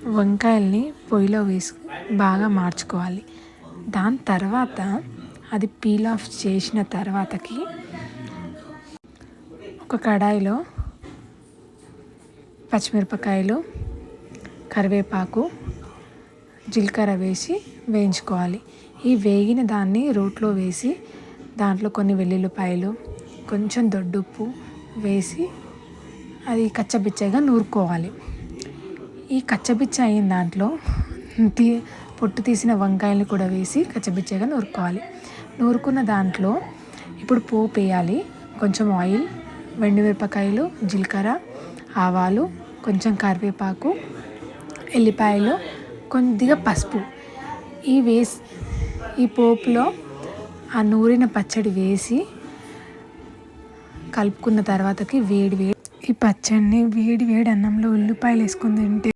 వంకాయల్ని పొయ్యిలో వేసి బాగా మార్చుకోవాలి. దాని తర్వాత అది పీల్ ఆఫ్ చేసిన తర్వాతకి ఒక కడాయిలో పచ్చిమిరపకాయలు, కరివేపాకు, జీలకర్ర వేసి వేయించుకోవాలి. ఈ వేగిన దాన్ని రోట్లో వేసి దాంట్లో కొన్ని వెల్లుల్లిపాయలు, కొంచెం దొడ్డుప్పు వేసి అది కచ్చబిచ్చగా నూరుకోవాలి. ఈ కచ్చబిచ్చ అయిన దాంట్లో పొట్టు తీసిన వంకాయలు కూడా వేసి కచ్చబిచ్చగా నూరుకోవాలి. నూరుకున్న దాంట్లో ఇప్పుడు పోపు వేయాలి. కొంచెం ఆయిల్, ఎండుమిరపకాయలు, జీలకర్ర, ఆవాలు, కొంచెం కరివేపాకు, ఎల్లిపాయలు, కొద్దిగా పసుపు ఈ పోపులో ఆ నూరిన పచ్చడి వేసి కలుపుకున్న తర్వాతకి ఈ పచ్చడిని వేడి వేడి అన్నంలో ఉల్లిపాయలు వేసుకొని తింటే